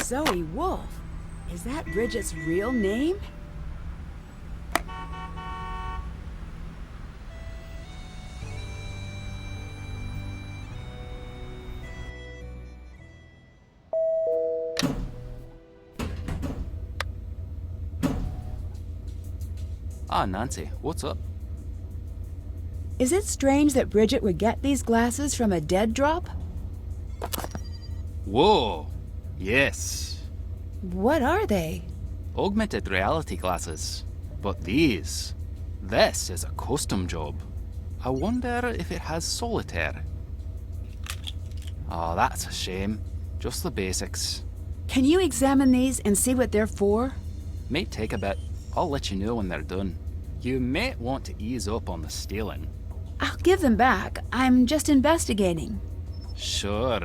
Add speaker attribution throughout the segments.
Speaker 1: Zoe Wolf. Is that Bridget's real name?
Speaker 2: Ah, Nancy, what's up?
Speaker 1: Is it strange that Bridget would get these glasses from a dead drop?
Speaker 2: Whoa! Yes.
Speaker 1: What are they?
Speaker 2: Augmented reality glasses. But this is a custom job. I wonder if it has solitaire. Oh, that's a shame. Just the basics.
Speaker 1: Can you examine these and see what they're for?
Speaker 2: Might take a bit. I'll let you know when they're done. You might want to ease up on the stealing.
Speaker 1: I'll give them back. I'm just investigating.
Speaker 2: Sure.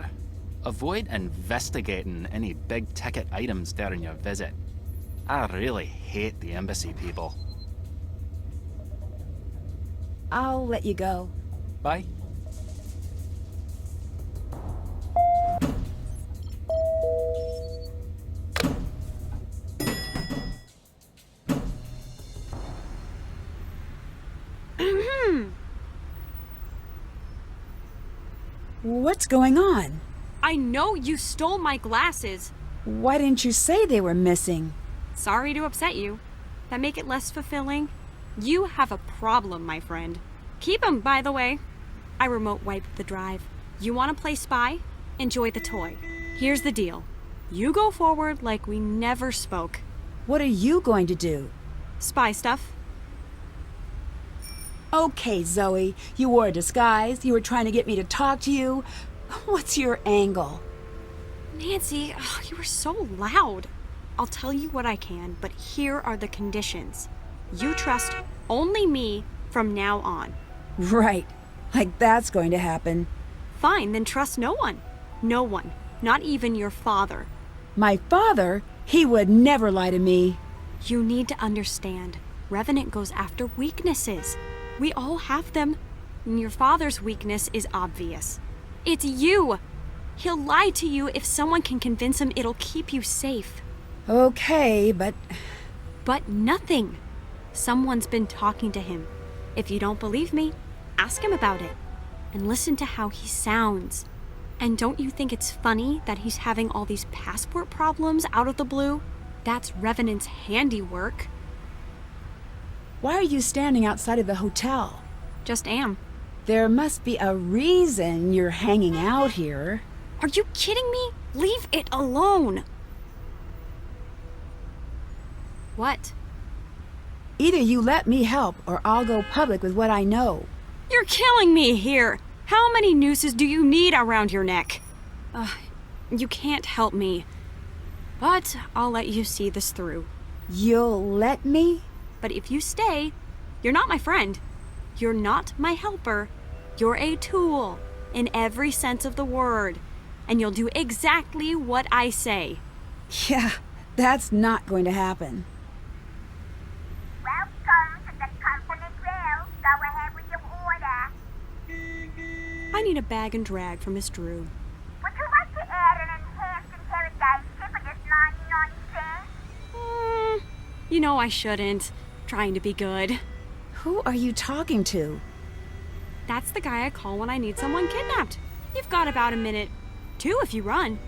Speaker 2: Avoid investigating any big-ticket items during your visit. I really hate the embassy people.
Speaker 1: I'll let you go.
Speaker 2: Bye.
Speaker 1: What's going on?
Speaker 3: I know you stole my glasses.
Speaker 1: Why didn't you say they were missing?
Speaker 3: Sorry to upset you. That make it less fulfilling? You have a problem, my friend. Keep 'em, by the way. I remote wiped the drive. You want to play spy? Enjoy the toy. Here's the deal. You go forward like we never spoke.
Speaker 1: What are you going to do?
Speaker 3: Spy stuff.
Speaker 1: Okay, Zoe, you wore a disguise. You were trying to get me to talk to you. What's your angle?
Speaker 3: Nancy, you were so loud. I'll tell you what I can, but here are the conditions. You trust only me from now on.
Speaker 1: Right. Like that's going to happen.
Speaker 3: Fine, then trust no one. No one. Not even your father.
Speaker 1: My father? He would never lie to me.
Speaker 3: You need to understand. Revenant goes after weaknesses. We all have them. And your father's weakness is obvious. It's you. He'll lie to you if someone can convince him it'll keep you safe.
Speaker 1: Okay, but...
Speaker 3: But nothing. Someone's been talking to him. If you don't believe me, ask him about it. And listen to how he sounds. And don't you think it's funny that he's having all these passport problems out of the blue? That's Revenant's handiwork.
Speaker 1: Why are you standing outside of the hotel?
Speaker 3: Just am.
Speaker 1: There must be a reason you're hanging out here.
Speaker 3: Are you kidding me? Leave it alone. What?
Speaker 1: Either you let me help or I'll go public with what I know.
Speaker 3: You're killing me here. How many nooses do you need around your neck? You can't help me. But I'll let you see this through.
Speaker 1: You'll let me?
Speaker 3: But if you stay, you're not my friend. You're not my helper. You're a tool in every sense of the word. And you'll do exactly what I say.
Speaker 1: Yeah, that's not going to happen.
Speaker 4: Welcome to the company grill. Go ahead with your order.
Speaker 3: I need a bag and drag for Miss Drew.
Speaker 4: Would you like to add an enhanced interrogation for just 99 cents?
Speaker 3: You know I shouldn't. Trying to be good.
Speaker 1: Who are you talking to?
Speaker 3: That's the guy I call when I need someone kidnapped. You've got about a minute. 2 if you run.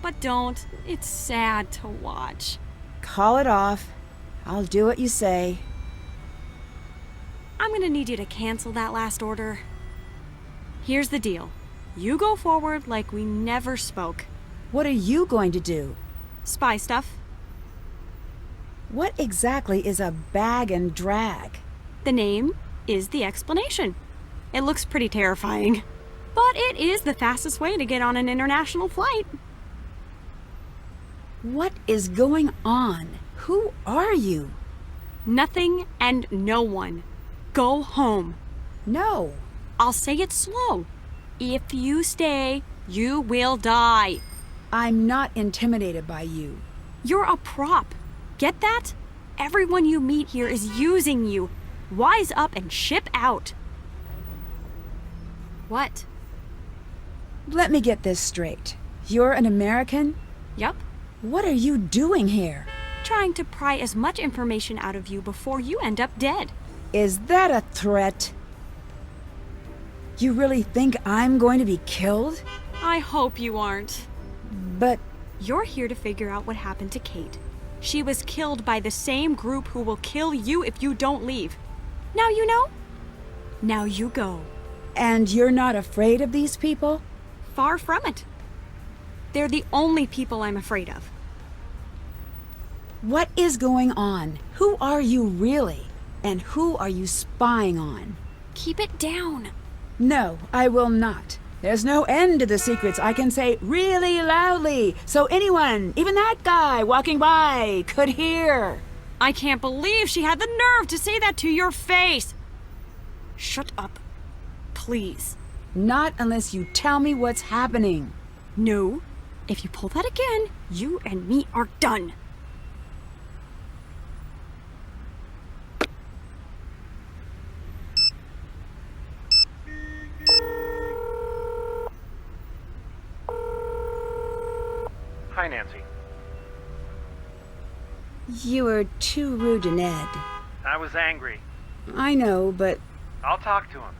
Speaker 3: But don't. It's sad to watch.
Speaker 1: Call it off. I'll do what you say.
Speaker 3: I'm gonna need you to cancel that last order. Here's the deal. You go forward like we never spoke.
Speaker 1: What are you going to do?
Speaker 3: Spy stuff.
Speaker 1: What exactly is a bag and drag?
Speaker 3: The name is the explanation. It looks pretty terrifying. But it is the fastest way to get on an international flight.
Speaker 1: What is going on? Who are you?
Speaker 3: Nothing and no one. Go home.
Speaker 1: No.
Speaker 3: I'll say it slow. If you stay, you will die.
Speaker 1: I'm not intimidated by you.
Speaker 3: You're a prop. Get that? Everyone you meet here is using you. Wise up and ship out. What?
Speaker 1: Let me get this straight. You're an American?
Speaker 3: Yup.
Speaker 1: What are you doing here?
Speaker 3: Trying to pry as much information out of you before you end up dead.
Speaker 1: Is that a threat? You really think I'm going to be killed?
Speaker 3: I hope you aren't.
Speaker 1: But
Speaker 3: You're here to figure out what happened to Kate. She was killed by the same group who will kill you if you don't leave. Now you know? Now you go.
Speaker 1: and you're not afraid of these people?
Speaker 3: Far from it. They're the only people I'm afraid of.
Speaker 1: What is going on? Who are you really? And who are you spying on?
Speaker 3: Keep it down.
Speaker 1: No, I will not. There's no end to the secrets I can say really loudly, so anyone, even that guy walking by, could hear.
Speaker 3: I can't believe she had the nerve to say that to your face. Shut up. Please.
Speaker 1: Not unless you tell me what's happening.
Speaker 3: No. If you pull that again, you and me are done.
Speaker 5: Hi, Nancy.
Speaker 1: You were too rude to Ned.
Speaker 5: I was angry.
Speaker 1: I know, but
Speaker 5: I'll talk to him.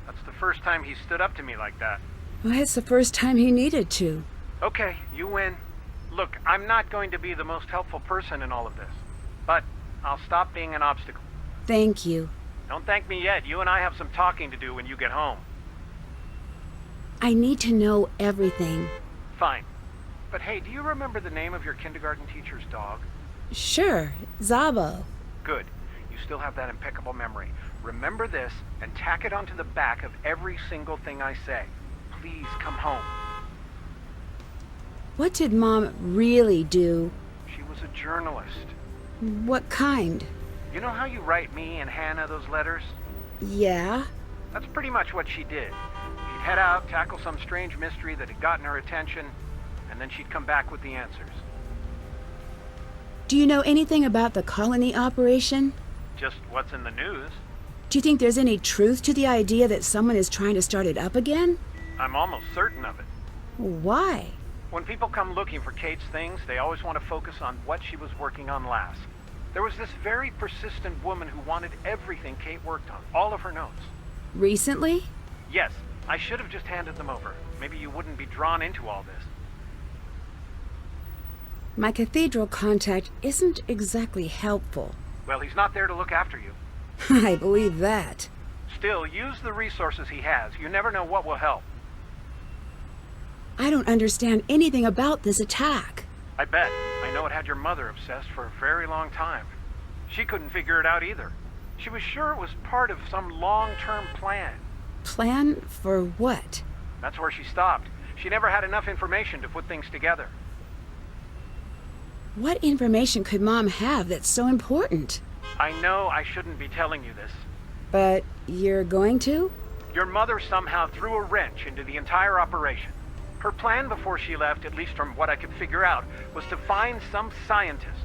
Speaker 5: That's the first time he stood up to me like that.
Speaker 1: well, it's the first time he needed to.
Speaker 5: Okay, you win. Look, I'm not going to be the most helpful person in all of this, but I'll stop being an obstacle.
Speaker 1: Thank you.
Speaker 5: Don't thank me yet. You and I have some talking to do when you get home.
Speaker 1: I need to know everything.
Speaker 5: Fine. But hey, do you remember the name of your kindergarten teacher's dog?
Speaker 1: Sure, Zabo.
Speaker 5: Good. You still have that impeccable memory. Remember this and tack it onto the back of every single thing I say. Please come home.
Speaker 1: What did Mom really do?
Speaker 5: She was a journalist.
Speaker 1: What kind?
Speaker 5: You know how you write me and Hannah those letters?
Speaker 1: Yeah?
Speaker 5: That's pretty much what she did. She'd head out, tackle some strange mystery that had gotten her attention, and then she'd come back with the answers.
Speaker 1: Do you know anything about the colony operation?
Speaker 5: Just what's in the news.
Speaker 1: Do you think there's any truth to the idea that someone is trying to start it up again?
Speaker 5: I'm almost certain of it.
Speaker 1: Why?
Speaker 5: When people come looking for Kate's things, they always want to focus on what she was working on last. There was this very persistent woman who wanted everything Kate worked on, all of her notes.
Speaker 1: Recently?
Speaker 5: Yes, I should have just handed them over. Maybe you wouldn't be drawn into all this.
Speaker 1: My cathedral contact isn't exactly helpful.
Speaker 5: Well, he's not there to look after you.
Speaker 1: I believe that.
Speaker 5: Still, use the resources he has. You never know what will help.
Speaker 1: I don't understand anything about this attack.
Speaker 5: I bet. I know it had your mother obsessed for a very long time. She couldn't figure it out either. She was sure it was part of some long-term plan.
Speaker 1: Plan for what?
Speaker 5: That's where she stopped. She never had enough information to put things together.
Speaker 1: What information could Mom have that's so important?
Speaker 5: I know I shouldn't be telling you this.
Speaker 1: But you're going to?
Speaker 5: Your mother somehow threw a wrench into the entire operation. Her plan before she left, at least from what I could figure out, was to find some scientist,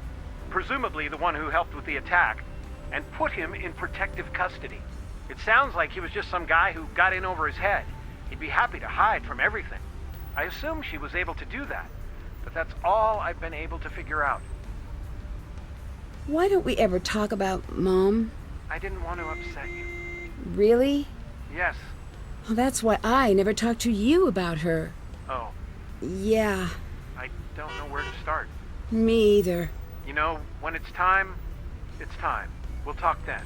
Speaker 5: presumably the one who helped with the attack, and put him in protective custody. It sounds like he was just some guy who got in over his head. He'd be happy to hide from everything. I assume she was able to do that, but that's all I've been able to figure out.
Speaker 1: Why don't we ever talk about Mom?
Speaker 5: I didn't want to upset you.
Speaker 1: Really?
Speaker 5: Yes.
Speaker 1: Well, that's why I never talked to you about her.
Speaker 5: Oh,
Speaker 1: Yeah,
Speaker 5: I don't know where to start.
Speaker 1: me either.
Speaker 5: You know, when it's time, it's time. We'll talk then.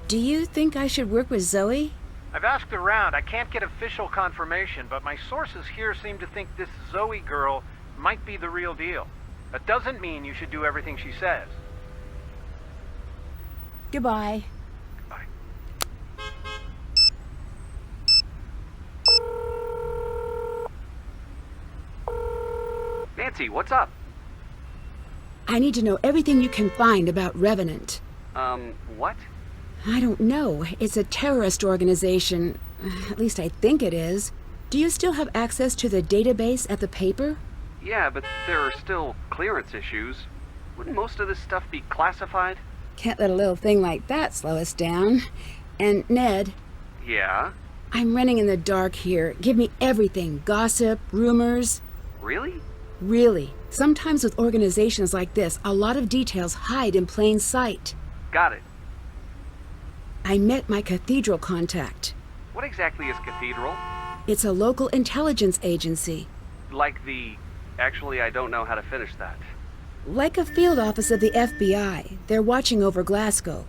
Speaker 1: Do you think I should work with Zoe?
Speaker 5: I've asked around. I can't get official confirmation, but my sources here seem to think this Zoe girl might be the real deal. That doesn't mean you should do everything she says.
Speaker 1: Goodbye.
Speaker 5: Bye.
Speaker 6: Nancy, what's up?
Speaker 1: I need to know everything you can find about Revenant.
Speaker 6: What?
Speaker 1: I don't know. It's a terrorist organization. At least I think it is. Do you still have access to the database at the paper?
Speaker 6: Yeah, but there are still clearance issues. Wouldn't most of this stuff be classified?
Speaker 1: Can't let a little thing like that slow us down. And Ned,
Speaker 6: Yeah?
Speaker 1: I'm running in the dark here. Give me everything. Gossip, rumors.
Speaker 6: Really?
Speaker 1: Really. Sometimes with organizations like this, a lot of details hide in plain sight.
Speaker 6: Got it.
Speaker 1: I met my cathedral contact.
Speaker 6: What exactly is Cathedral?
Speaker 1: It's a local intelligence agency.
Speaker 6: Like the... Actually, I don't know how to finish that.
Speaker 1: Like a field office of the FBI. They're watching over Glasgow.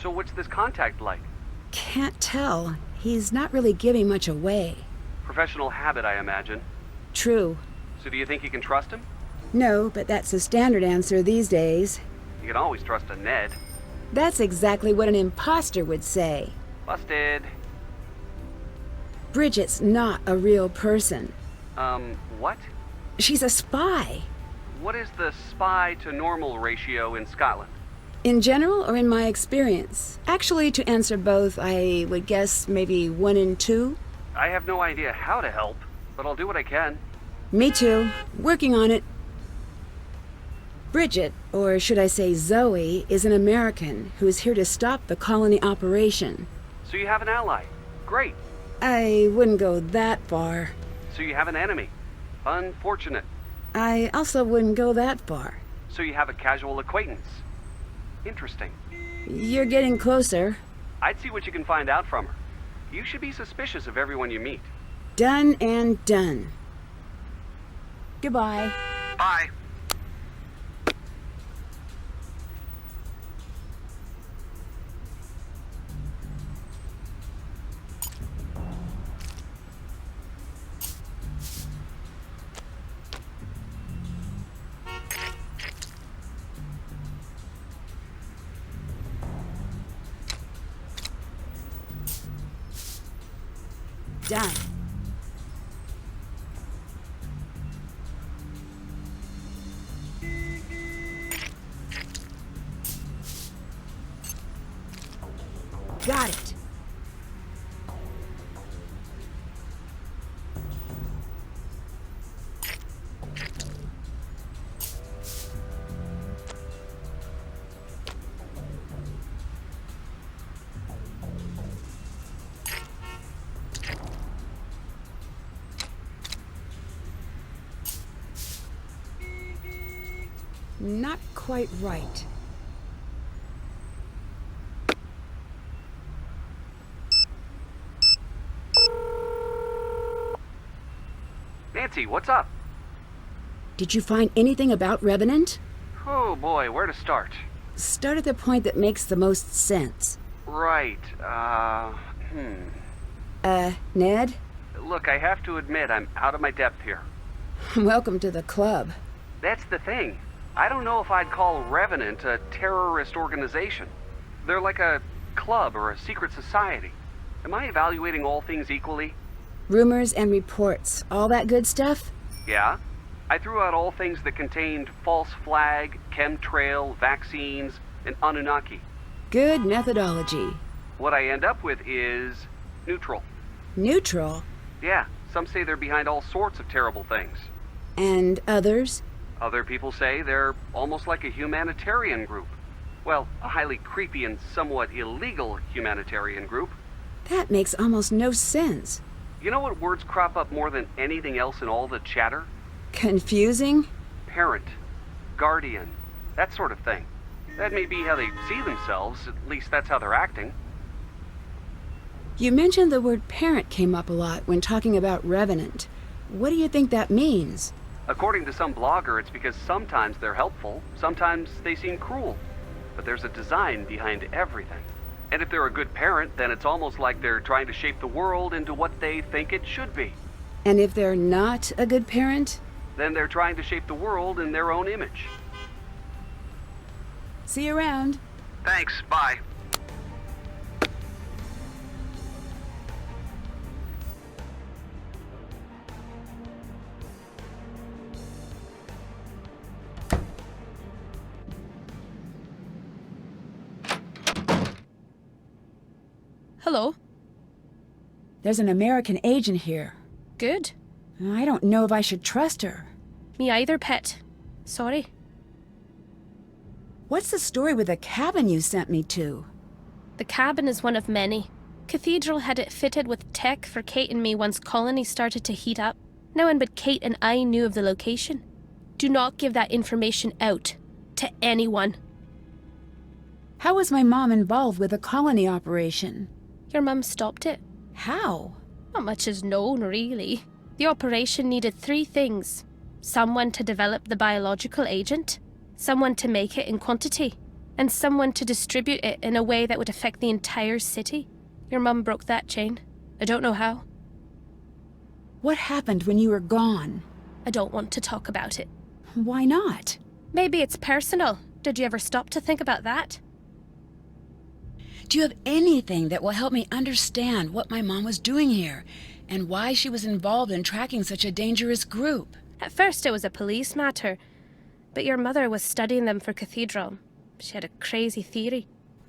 Speaker 6: So what's this contact like?
Speaker 1: Can't tell. He's not really giving much away.
Speaker 6: Professional habit, I imagine.
Speaker 1: True.
Speaker 6: So do you think you can trust him?
Speaker 1: No, but that's the standard answer these days.
Speaker 6: You can always trust a Ned.
Speaker 1: That's exactly what an imposter would say.
Speaker 6: Busted.
Speaker 1: Bridget's not a real person.
Speaker 6: What?
Speaker 1: She's a spy.
Speaker 6: What is the spy to normal ratio in Scotland?
Speaker 1: In general or in my experience? Actually, to answer both, I would guess maybe 1 in 2.
Speaker 6: I have no idea how to help, but I'll do what I can.
Speaker 1: Me too. Working on it. Bridget, or should I say Zoe, is an American who's here to stop the colony operation.
Speaker 6: So you have an ally. Great.
Speaker 1: I wouldn't go that far.
Speaker 6: So you have an enemy. Unfortunate.
Speaker 1: I also wouldn't go that far.
Speaker 6: So you have a casual acquaintance. Interesting.
Speaker 1: You're getting closer.
Speaker 6: I'd see what you can find out from her. You should be suspicious of everyone you meet.
Speaker 1: Done and done. Goodbye.
Speaker 6: Bye.
Speaker 1: Done. Got it. Not quite right.
Speaker 6: Nancy, what's up?
Speaker 1: Did you find anything about Revenant?
Speaker 6: Oh boy, where to start?
Speaker 1: Start at the point that makes the most sense.
Speaker 6: Right,
Speaker 1: Ned?
Speaker 6: Look, I have to admit I'm out of my depth here.
Speaker 1: Welcome to the club.
Speaker 6: That's the thing. I don't know if I'd call Revenant a terrorist organization. They're like a club or a secret society. Am I evaluating all things equally?
Speaker 1: Rumors and reports, all that good stuff?
Speaker 6: Yeah. I threw out all things that contained false flag, chemtrail, vaccines, and Anunnaki.
Speaker 1: Good methodology.
Speaker 6: What I end up with is neutral.
Speaker 1: Neutral?
Speaker 6: Yeah, some say they're behind all sorts of terrible things.
Speaker 1: And others?
Speaker 6: Other people say they're almost like a humanitarian group. Well, a highly creepy and somewhat illegal humanitarian group.
Speaker 1: That makes almost no sense.
Speaker 6: You know what words crop up more than anything else in all the chatter?
Speaker 1: Confusing?
Speaker 6: Parent, guardian, that sort of thing. That may be how they see themselves, at least that's how they're acting.
Speaker 1: You mentioned the word parent came up a lot when talking about Revenant. What do you think that means?
Speaker 6: According to some blogger, it's because sometimes they're helpful, sometimes they seem cruel. But there's a design behind everything. And if they're a good parent, then it's almost like they're trying to shape the world into what they think it should be.
Speaker 1: And if they're not a good parent?
Speaker 6: Then they're trying to shape the world in their own image.
Speaker 1: See you around.
Speaker 6: Thanks, bye.
Speaker 7: Hello.
Speaker 1: There's an American agent here.
Speaker 7: Good.
Speaker 1: I don't know if I should trust her.
Speaker 7: Me either, Pet. Sorry.
Speaker 1: What's the story with the cabin you sent me to?
Speaker 7: The cabin is one of many. Cathedral had it fitted with tech for Kate and me once Colony started to heat up. No one but Kate and I knew of the location. Do not give that information out to anyone.
Speaker 1: How was my mom involved with the colony operation?
Speaker 7: Your mum stopped it.
Speaker 1: How?
Speaker 7: Not much is known, really. The operation needed 3 things. Someone to develop the biological agent, someone to make it in quantity, and someone to distribute it in a way that would affect the entire city. Your mum broke that chain. I don't know how.
Speaker 1: What happened when you were gone?
Speaker 7: I don't want to talk about it.
Speaker 1: Why not?
Speaker 7: Maybe it's personal. Did you ever stop to think about that?
Speaker 1: Do you have anything that will help me understand what my mom was doing here and why she was involved in tracking such a dangerous group?
Speaker 7: At first it was a police matter, but your mother was studying them for Cathedral. She had a crazy theory.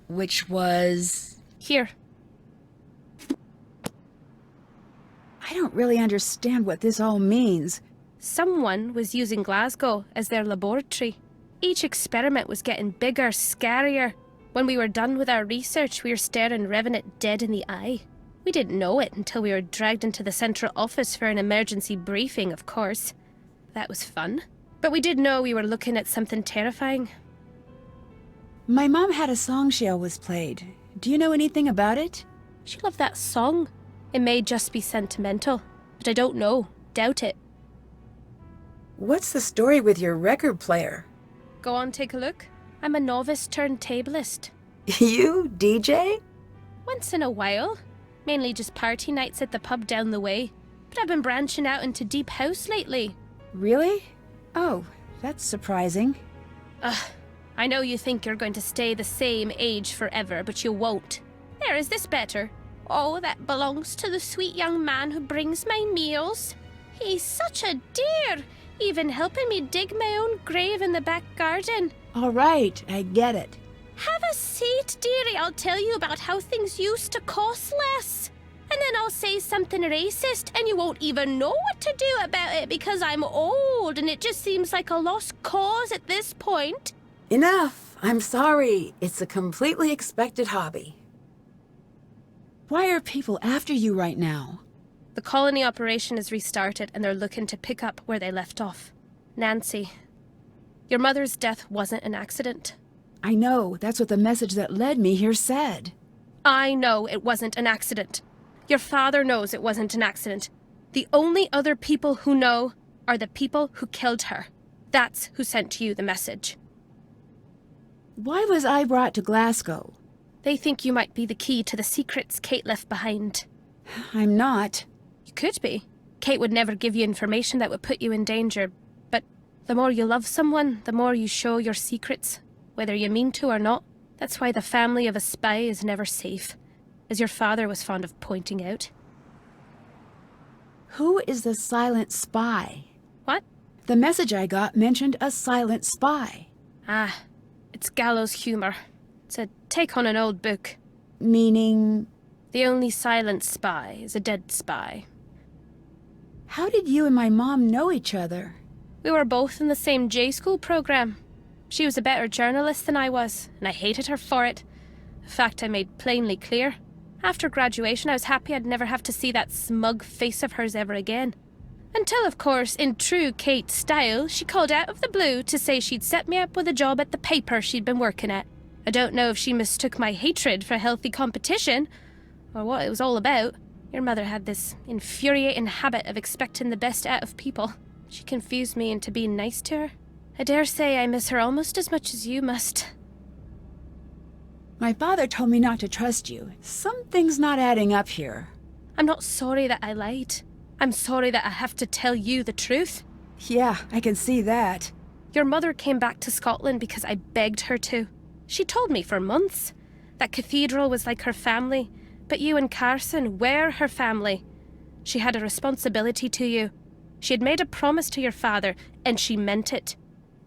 Speaker 1: Which was...
Speaker 7: Here.
Speaker 1: I don't really understand what this all means.
Speaker 7: Someone was using Glasgow as their laboratory. Each experiment was getting bigger, scarier. When we were done with our research, we were staring Revenant dead in the eye. We didn't know it until we were dragged into the central office for an emergency briefing, of course. That was fun. But we did know we were looking at something terrifying.
Speaker 1: My mom had a song she always played. Do you know anything about it?
Speaker 7: She loved that song. It may just be sentimental, but I don't know. Doubt it.
Speaker 1: What's the story with your record player?
Speaker 7: Go on, take a look. I'm a novice turntablist.
Speaker 1: You, DJ?
Speaker 7: Once in a while. Mainly just party nights at the pub down the way. But I've been branching out into deep house lately.
Speaker 1: Really? Oh, that's surprising.
Speaker 7: I know you think you're going to stay the same age forever, but you won't. There, is this better? Oh, that belongs to the sweet young man who brings my meals. He's such a dear, even helping me dig my own grave in the back garden.
Speaker 1: All right, I get it.
Speaker 7: Have a seat, dearie. I'll tell you about how things used to cost less. And then I'll say something racist, and you won't even know what to do about it because I'm old and it just seems like a lost cause at this point.
Speaker 1: Enough. I'm sorry. It's a completely expected hobby. Why are people after you right now?
Speaker 7: The colony operation is restarted and they're looking to pick up where they left off. Nancy, your mother's death wasn't an accident.
Speaker 1: I know. That's what the message that led me here said.
Speaker 7: I know it wasn't an accident. Your father knows it wasn't an accident. The only other people who know are the people who killed her. That's who sent you the message.
Speaker 1: Why was I brought to Glasgow?
Speaker 7: They think you might be the key to the secrets Kate left behind.
Speaker 1: I'm not.
Speaker 7: You could be. Kate would never give you information that would put you in danger. But the more you love someone, the more you show your secrets, whether you mean to or not. That's why the family of a spy is never safe, as your father was fond of pointing out.
Speaker 1: Who is the silent spy?
Speaker 7: What?
Speaker 1: The message I got mentioned a silent spy.
Speaker 7: Ah, it's gallows humor. It's a take on an old book.
Speaker 1: Meaning?
Speaker 7: The only silent spy is a dead spy.
Speaker 1: How did you and my mom know each other?
Speaker 7: We were both in the same J-School program. She was a better journalist than I was, and I hated her for it. A fact I made plainly clear. After graduation, I was happy I'd never have to see that smug face of hers ever again. Until, of course, in true Kate style, she called out of the blue to say she'd set me up with a job at the paper she'd been working at. I don't know if she mistook my hatred for healthy competition, or what it was all about. Your mother had this infuriating habit of expecting the best out of people. She confused me into being nice to her. I dare say I miss her almost as much as you must.
Speaker 1: My father told me not to trust you. Something's not adding up here.
Speaker 7: I'm not sorry that I lied. I'm sorry that I have to tell you the truth.
Speaker 1: Yeah, I can see that.
Speaker 7: Your mother came back to Scotland because I begged her to. She told me for months that Cathedral was like her family, but you and Carson were her family. She had a responsibility to you. She had made a promise to your father, and she meant it.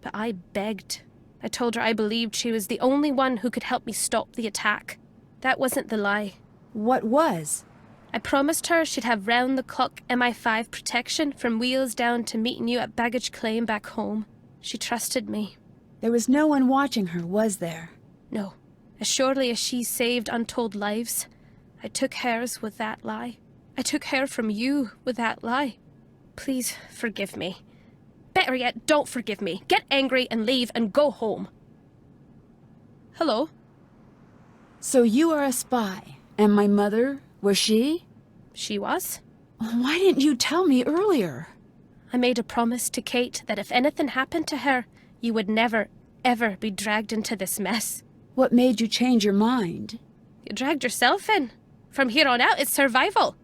Speaker 7: But I begged. I told her I believed she was the only one who could help me stop the attack. That wasn't the lie.
Speaker 1: What was?
Speaker 7: I promised her she'd have round-the-clock MI5 protection from wheels down to meeting you at baggage claim back home. She trusted me.
Speaker 1: There was no one watching her, was there?
Speaker 7: No. As surely as she saved untold lives, I took hers with that lie. I took her from you with that lie. Please forgive me. Better yet, don't forgive me. Get angry and leave and go home. Hello?
Speaker 1: So you are a spy, and my mother, was she?
Speaker 7: She was?
Speaker 1: Why didn't you tell me earlier?
Speaker 7: I made a promise to Kate that if anything happened to her, you would never, ever be dragged into this mess.
Speaker 1: What made you change your mind?
Speaker 7: You dragged yourself in. From here on out, it's survival.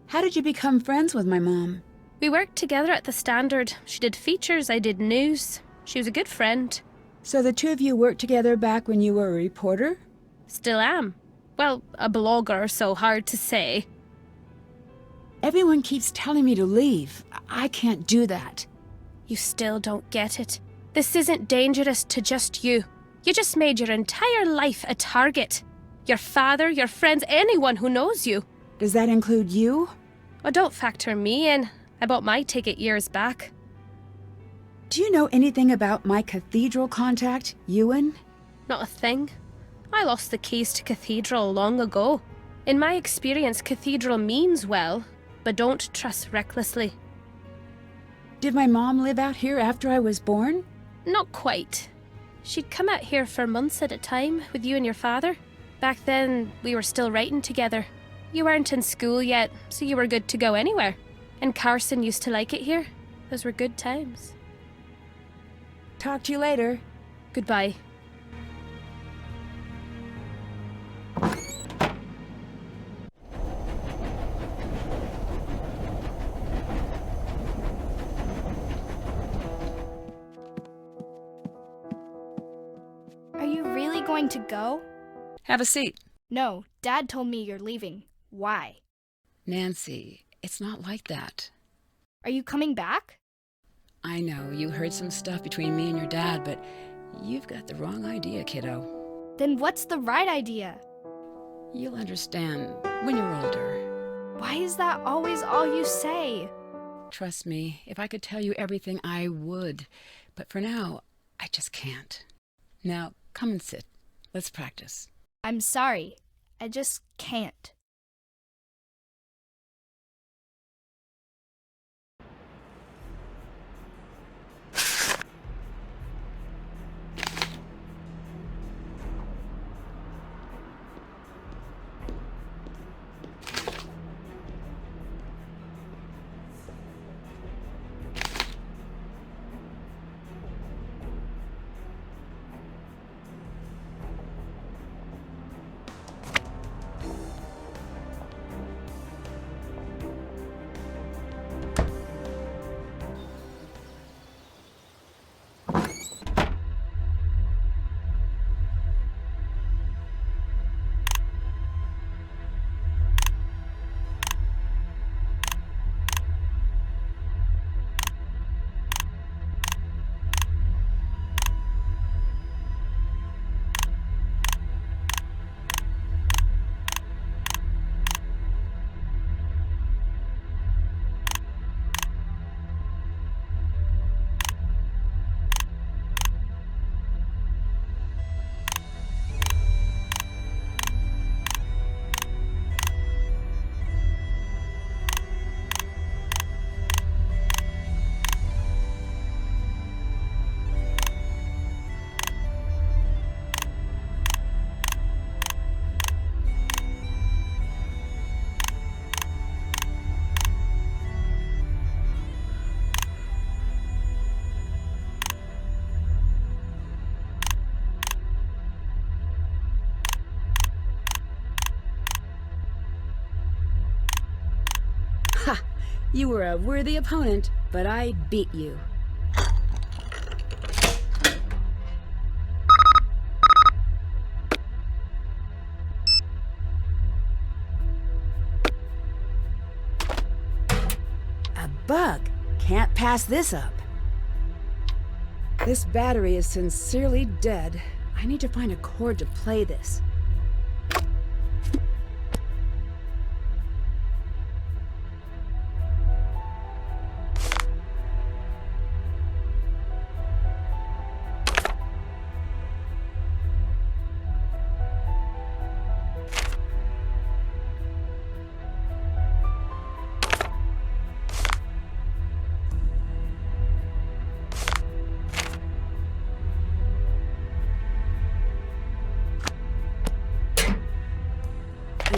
Speaker 1: How did you become friends with my mom?
Speaker 7: We worked together at the Standard. She did features, I did news. She was a good friend.
Speaker 1: So the two of you worked together back when you were a reporter?
Speaker 7: Still am. Well, a blogger, so hard to say.
Speaker 1: Everyone keeps telling me to leave. I can't do that.
Speaker 7: You still don't get it. This isn't dangerous to just you. You just made your entire life a target. Your father, your friends, anyone who knows you.
Speaker 1: Does that include you?
Speaker 7: Oh, don't factor me in. I bought my ticket years back.
Speaker 1: Do you know anything about my cathedral contact, Ewan?
Speaker 7: Not a thing. I lost the keys to Cathedral long ago. In my experience, Cathedral means well, but don't trust recklessly.
Speaker 1: Did my mom live out here after I was born?
Speaker 7: Not quite. She'd come out here for months at a time with you and your father. Back then, we were still writing together. You weren't in school yet, so you were good to go anywhere. And Carson used to like it here. Those were good times.
Speaker 1: Talk to you later.
Speaker 7: Goodbye.
Speaker 8: Are you really going to go?
Speaker 1: Have a seat.
Speaker 8: No, Dad told me you're leaving. Why?
Speaker 1: Nancy, it's not like that.
Speaker 8: Are you coming back?
Speaker 1: I know, you heard some stuff between me and your dad, but you've got the wrong idea, kiddo.
Speaker 8: Then what's the right idea?
Speaker 1: You'll understand when you're older.
Speaker 8: Why is that always all you say?
Speaker 1: Trust me, if I could tell you everything, I would. But for now, I just can't. Now, come and sit. Let's practice.
Speaker 8: I'm sorry. I just can't.
Speaker 1: Ha! You were a worthy opponent, but I beat you. A bug. Can't pass this up. This battery is sincerely dead. I need to find a chord to play this.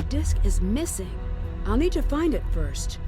Speaker 1: disc is missing. I'll need to find it first.